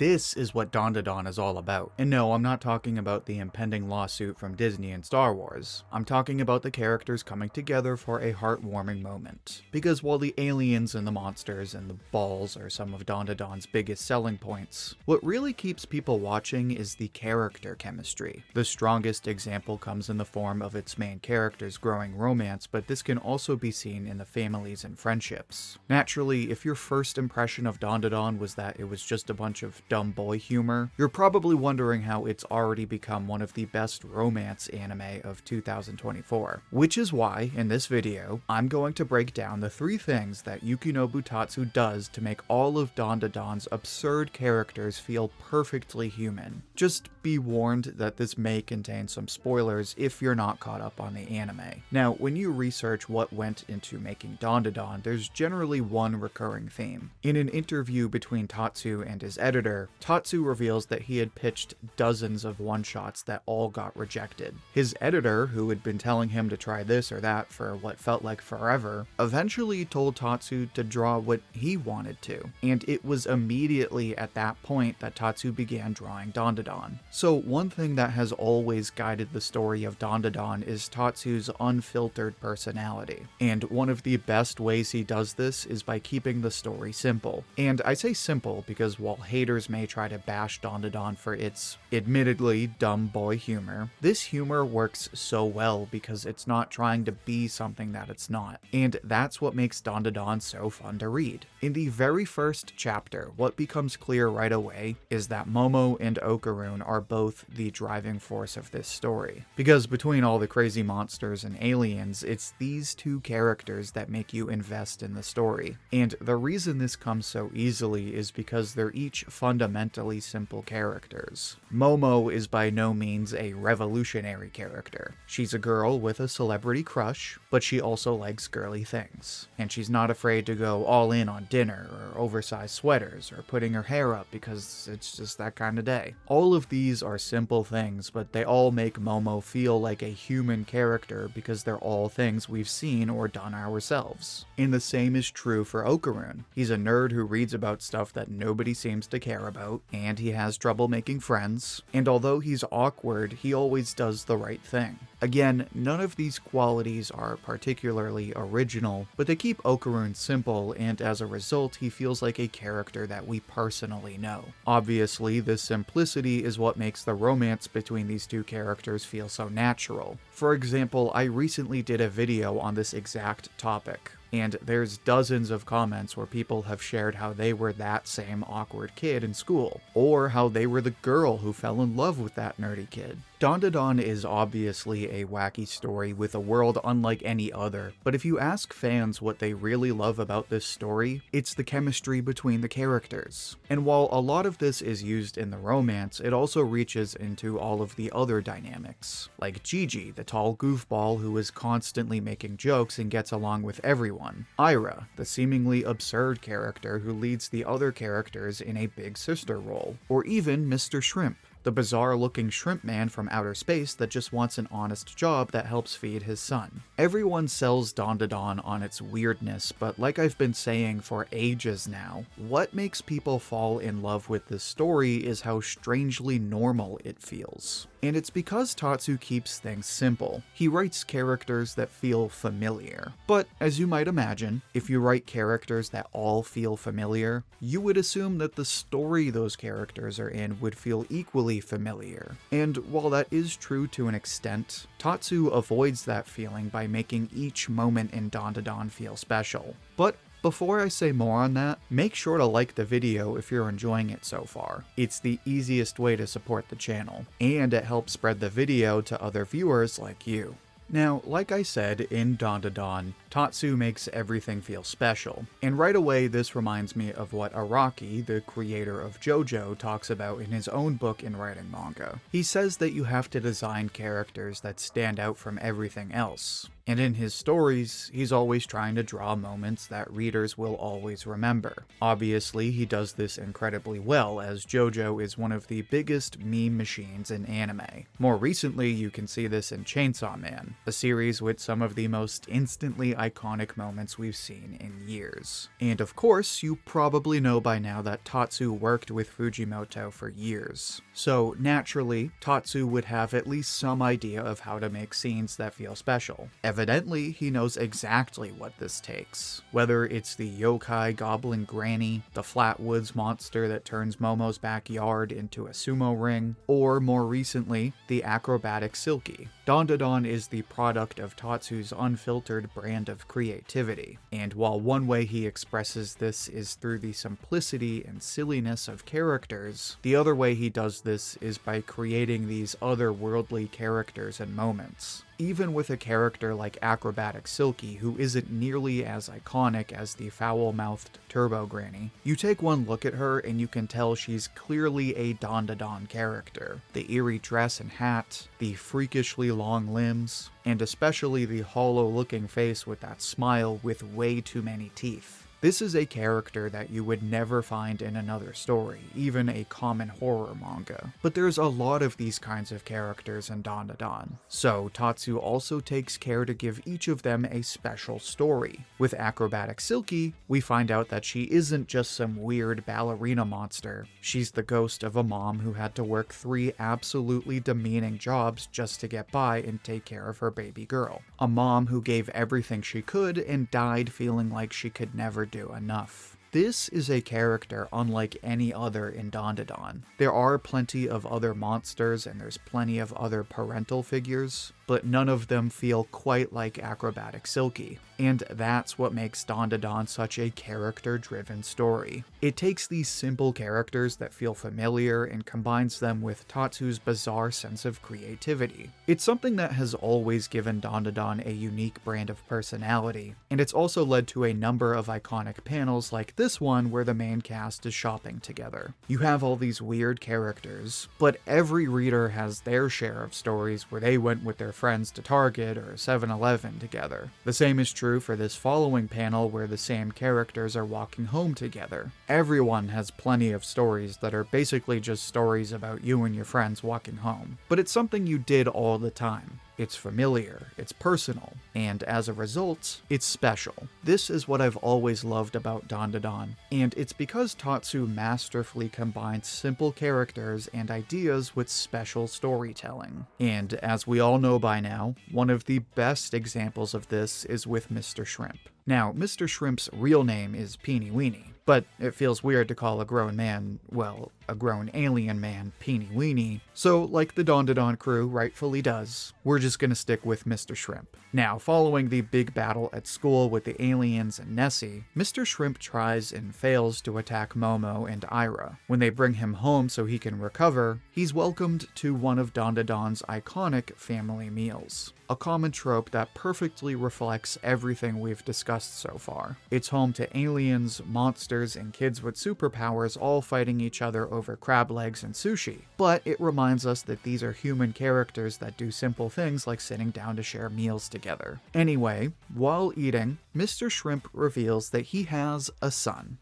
This is what Dandadan is all about. And no, I'm not talking about the impending lawsuit from Disney and Star Wars. I'm talking about the characters coming together for a heartwarming moment. Because while the aliens and the monsters and the balls are some of Dandadan's biggest selling points, what really keeps people watching is the character chemistry. The strongest example comes in the form of its main character's growing romance, but this can also be seen in the families and friendships. Naturally, if your first impression of Dandadan was that it was just a bunch of dumb boy humor, you're probably wondering how it's already become one of the best romance anime of 2024. Which is why, in this video, I'm going to break down the 3 things that Yukinobu Tatsu does to make all of Dandadan's absurd characters feel perfectly human. Just be warned that this may contain some spoilers if you're not caught up on the anime. Now, when you research what went into making Dandadan, there's generally one recurring theme. In an interview between Tatsu and his editor, Tatsu reveals that he had pitched dozens of one-shots that all got rejected. His editor, who had been telling him to try this or that for what felt like forever, eventually told Tatsu to draw what he wanted to, and it was immediately at that point that Tatsu began drawing Dandadan. So one thing that has always guided the story of Dandadan is Tatsu's unfiltered personality, and one of the best ways he does this is by keeping the story simple. And I say simple because while haters may try to bash Dandadan for its admittedly dumb boy humor, this humor works so well because it's not trying to be something that it's not, and that's what makes Dandadan so fun to read. In the very first chapter, what becomes clear right away is that Momo and Okarun are both the driving force of this story, because between all the crazy monsters and aliens, it's these 2 characters that make you invest in the story. And the reason this comes so easily is because they're each fundamentally simple characters. Momo is by no means a revolutionary character. She's a girl with a celebrity crush, but she also likes girly things. And she's not afraid to go all in on dinner, or oversized sweaters, or putting her hair up because it's just that kind of day. All of these are simple things, but they all make Momo feel like a human character because they're all things we've seen or done ourselves. And the same is true for Okarun. He's a nerd who reads about stuff that nobody seems to care about, and he has trouble making friends, and although he's awkward, he always does the right thing. Again, none of these qualities are particularly original, but they keep Okarun simple, and as a result, he feels like a character that we personally know. Obviously, this simplicity is what makes the romance between these 2 characters feel so natural. For example, I recently did a video on this exact topic, and there's dozens of comments where people have shared how they were that same awkward kid in school, or how they were the girl who fell in love with that nerdy kid. Dandadan is obviously a wacky story with a world unlike any other, but if you ask fans what they really love about this story, it's the chemistry between the characters. And while a lot of this is used in the romance, it also reaches into all of the other dynamics, like Gigi, the tall goofball who is constantly making jokes and gets along with everyone, Ira, the seemingly absurd character who leads the other characters in a big sister role, or even Mr. Shrimp, the bizarre-looking shrimp man from outer space that just wants an honest job that helps feed his son. Everyone sells Dandadan on its weirdness, but like I've been saying for ages now, what makes people fall in love with this story is how strangely normal it feels. And it's because Tatsu keeps things simple. He writes characters that feel familiar. But, as you might imagine, if you write characters that all feel familiar, you would assume that the story those characters are in would feel equally familiar. And while that is true to an extent, Tatsu avoids that feeling by making each moment in Dandadan feel special. But before I say more on that, make sure to like the video if you're enjoying it so far. It's the easiest way to support the channel, and it helps spread the video to other viewers like you. Now, like I said, in Dandadan, Tatsu makes everything feel special, and right away this reminds me of what Araki, the creator of JoJo, talks about in his own book in writing manga. He says that you have to design characters that stand out from everything else. And in his stories, he's always trying to draw moments that readers will always remember. Obviously, he does this incredibly well, as JoJo is one of the biggest meme machines in anime. More recently, you can see this in Chainsaw Man, a series with some of the most instantly iconic moments we've seen in years. And of course, you probably know by now that Tatsu worked with Fujimoto for years. So naturally, Tatsu would have at least some idea of how to make scenes that feel special. Evidently, he knows exactly what this takes. Whether it's the yokai goblin granny, the Flatwoods monster that turns Momo's backyard into a sumo ring, or more recently, the acrobatic Silky. Dandadan is the product of Tatsu's unfiltered brand of creativity, and while one way he expresses this is through the simplicity and silliness of characters, the other way he does this is by creating these otherworldly characters and moments. Even with a character like Acrobatic Silky, who isn't nearly as iconic as the foul-mouthed Turbo Granny, you take one look at her and you can tell she's clearly a Dandadan character. The eerie dress and hat, the freakishly long limbs, and especially the hollow-looking face with that smile with way too many teeth. This is a character that you would never find in another story, even a common horror manga. But there's a lot of these kinds of characters in Dandadan, so Tatsu also takes care to give each of them a special story. With Acrobatic Silky, we find out that she isn't just some weird ballerina monster. She's the ghost of a mom who had to work 3 absolutely demeaning jobs just to get by and take care of her baby girl. A mom who gave everything she could and died feeling like she could never do enough. This is a character unlike any other in Dandadan. There are plenty of other monsters and there's plenty of other parental figures, but none of them feel quite like Acrobatic Silky. And that's what makes Dandadan such a character-driven story. It takes these simple characters that feel familiar and combines them with Tatsu's bizarre sense of creativity. It's something that has always given Dandadan a unique brand of personality, and it's also led to a number of iconic panels like this one where the main cast is shopping together. You have all these weird characters, but every reader has their share of stories where they went with their friends to Target or 7-Eleven together. The same is true for this following panel where the same characters are walking home together. Everyone has plenty of stories that are basically just stories about you and your friends walking home, but it's something you did all the time. It's familiar, it's personal, and as a result, it's special. This is what I've always loved about Dandadan, and it's because Tatsu masterfully combines simple characters and ideas with special storytelling. And as we all know by now, one of the best examples of this is with Mr. Shrimp. Now, Mr. Shrimp's real name is Peeny Weeny, but it feels weird to call a grown man, well, a grown alien man, Peeny Weeny, so like the Dandadan crew rightfully does, we're just gonna stick with Mr. Shrimp. Now, following the big battle at school with the aliens and Nessie, Mr. Shrimp tries and fails to attack Momo and Ira. When they bring him home so he can recover, he's welcomed to one of Dandadan's iconic family meals. A common trope that perfectly reflects everything we've discussed so far. It's home to aliens, monsters, and kids with superpowers all fighting each other over crab legs and sushi. But it reminds us that these are human characters that do simple things like sitting down to share meals together. Anyway, while eating, Mr. Shrimp reveals that he has a son.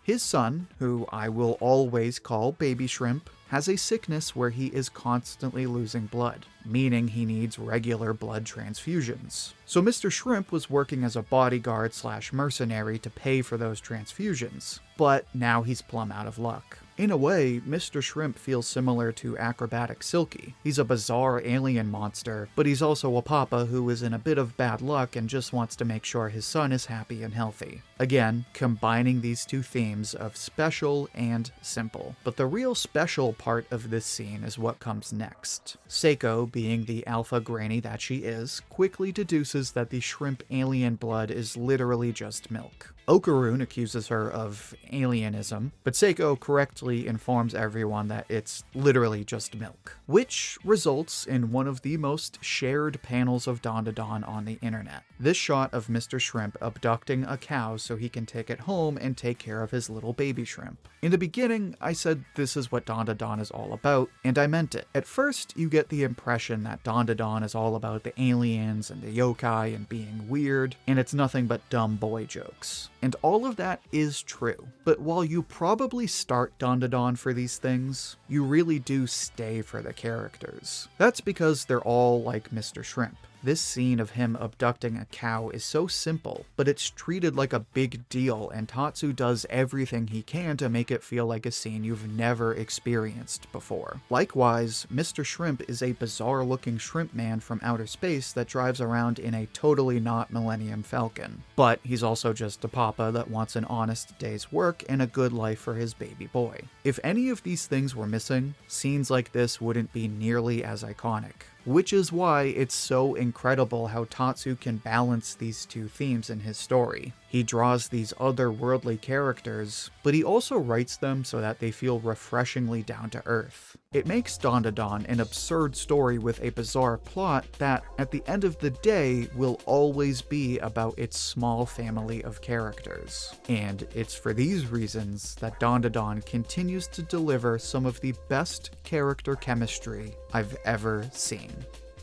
His son, who I will always call Baby Shrimp, has a sickness where he is constantly losing blood, meaning he needs regular blood transfusions. So Mr. Shrimp was working as a bodyguard / mercenary to pay for those transfusions, but now he's plumb out of luck. In a way, Mr. Shrimp feels similar to Acrobatic Silky. He's a bizarre alien monster, but he's also a papa who is in a bit of bad luck and just wants to make sure his son is happy and healthy. Again, combining these two themes of special and simple. But the real special part of this scene is what comes next. Seiko, being the alpha granny that she is, quickly deduces that the shrimp alien blood is literally just milk. Okarun accuses her of alienism, but Seiko correctly informs everyone that it's literally just milk, which results in one of the most shared panels of Dandadan on the internet. This shot of Mr. Shrimp abducting a cow so he can take it home and take care of his little baby shrimp. In the beginning, I said this is what Dandadan is all about, and I meant it. At first, you get the impression that Dandadan is all about the aliens and the yokai and being weird, and it's nothing but dumb boy jokes. And all of that is true. But while you probably start Dandadan for these things, you really do stay for the characters. That's because they're all like Mr. Shrimp. This scene of him abducting a cow is so simple, but it's treated like a big deal, and Tatsu does everything he can to make it feel like a scene you've never experienced before. Likewise, Mr. Shrimp is a bizarre-looking shrimp man from outer space that drives around in a totally not Millennium Falcon. But he's also just a papa that wants an honest day's work and a good life for his baby boy. If any of these things were missing, scenes like this wouldn't be nearly as iconic. Which is why it's so incredible how Tatsu can balance these two themes in his story. He draws these otherworldly characters, but he also writes them so that they feel refreshingly down to earth. It makes Dandadan an absurd story with a bizarre plot that, at the end of the day, will always be about its small family of characters. And it's for these reasons that Dandadan continues to deliver some of the best character chemistry I've ever seen.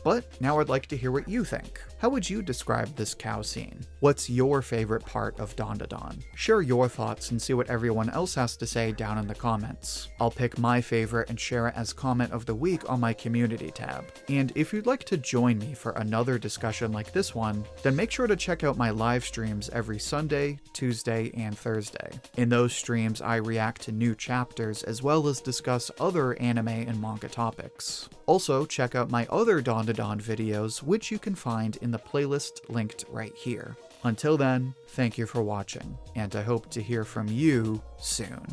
But now I'd like to hear what you think. How would you describe this cow scene? What's your favorite part of Dandadan? Share your thoughts and see what everyone else has to say down in the comments. I'll pick my favorite and share it as comment of the week on my community tab. And if you'd like to join me for another discussion like this one, then make sure to check out my live streams every Sunday, Tuesday, and Thursday. In those streams, I react to new chapters as well as discuss other anime and manga topics. Also, check out my other Dandadan videos, which you can find in the playlist linked right here. Until then, thank you for watching, and I hope to hear from you soon.